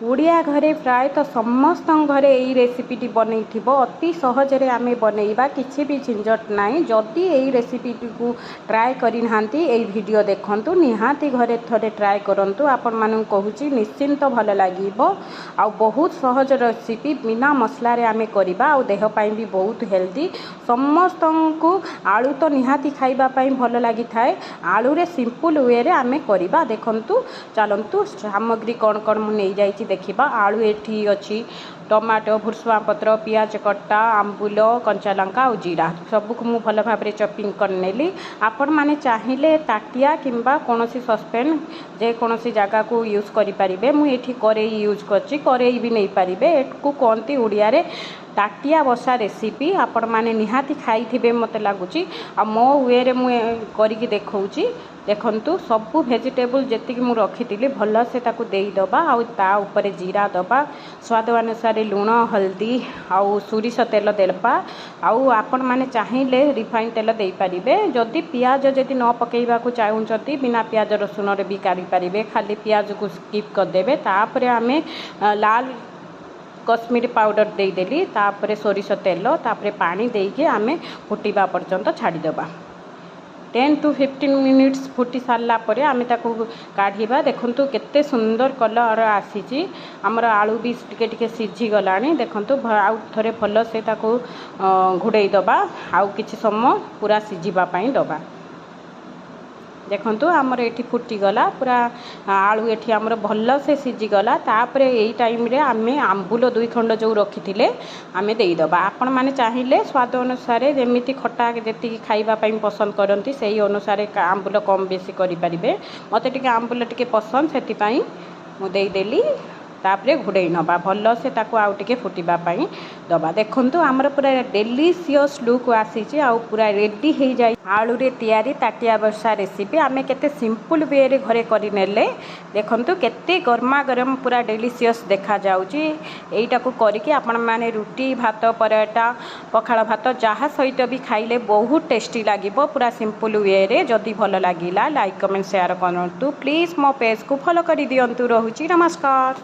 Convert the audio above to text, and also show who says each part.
Speaker 1: ओडिया घरे प्राय तो समस्त घरे यही रेसिपीटी बनई अति सहजरे आम बनइबा किसी भी झंझट नाई। जदि यही रेसिपी को ट्राए करना वीडियो देखंतु निहाती घरे थरे ट्राए करंतु आपण मानू कहूची निश्चिंत भल लगे। आ बहुत सहज रेसिपी बिना मसला रे आम करबा आ देह पाई भी बहुत हेल्दी। समस्त को आलू तो निहाती खाइबा पाई भल लगी थाए। आलू रे सिंपल वे रे आम करबा देखंतु। चलंतु सामग्री कौन कौन मु नहीं जाइछि देखिबा। आलू एठी अछि टमाटो भुर्सुआ पत्र पियाज कट्टा आंबुल कंचा लंका और जीरा सबको मु भल भाव में चॉपिंग कर नेली। आपण माने चाहिए ताटिया किंबा कोनोसी सस्पेन जे कोनोसी जगह को यूज करि परिबे। मु एठी करेई यूज करछि करेई भी नहीं पारिबे। एटकू कोंती उड़िया रे ताटिया बसा रेसिपी आपण माने निहाती खाई थिबे मते लागुची। आ मो वे रे मु करिकि देखौची देखंतु सबु वेजिटेबल जेतिक मु रखिथिली भल से ताकू देई दबा आ ता ऊपर जीरा दबा स्वाद अनुसार लुण हल्दी आउ सोरिष तेल देबा। आउ आपण माने चाहिए रिफाइन तेल दे पारिबे। जदि पियाज जदि न पकेइबा को चाहउछती बिना पियाज रसुन रे भी करि पारिबे। खाली पियाज को स्किप कर देबे। तापरे आमे लाल कश्मीरी पाउडर देदेली तापरे सोरिष तेल तापरे पानी देके आमे फुटिबा पर्यंत छाड़ी दबा। 10 to 15 मिनिट्स फुटी सारा पर आम ताकू काढ़ा। देखंतु केते सुंदर कलर आसीची। हमर आलू भी टिके टिके सिझी गलानी। देखंतु आउ थरे भल से ताकू घुड़ई दबा आउ किछि समय पूरा सिझिबा पई दबा। देखंतु हमर एठी फुटी गला पूरा आलू एठी हमर भल से सिझी गला। तापरे एई टाइम रे आमे आंबुल 2 खंड जो रखिथिले आमे देई दबा। आपण माने चाहिए स्वाद अनुसार जेमिति खट्टा जेति खाइबा पई पसंद करंती सेही अनुसार आंबुल कम बेसी करि परिबे। मते टिके आंबुल टिके पसंद सेति पई मु देई देली। तापरे घुड़ई नबा भल से ताकू आउ टिके फुटिबा पई दबा। देखंतु हमर पूरा डेलीशियस लुक आसीची आ पूरा रेडी हो जाय। आलू रे तैयारी ताटिया बसा रेसिपी आमे केते सिंपल वे रे घरे करि नेले। देखंतु केते गरमा गरम पूरा डेलीशियस देखा जाउची। एईटा को करिकि आपण माने रुटी भात पराठा पखाळ भात जहा सहित भी खाइले बहुत टेस्टी लागिबो। पूरा सिंपल वे रे जदि भल लागिला लाइक कमेंट शेयर करंतु। प्लीज मो पेज को फॉलो करि दियंतु। रहूची नमस्कार।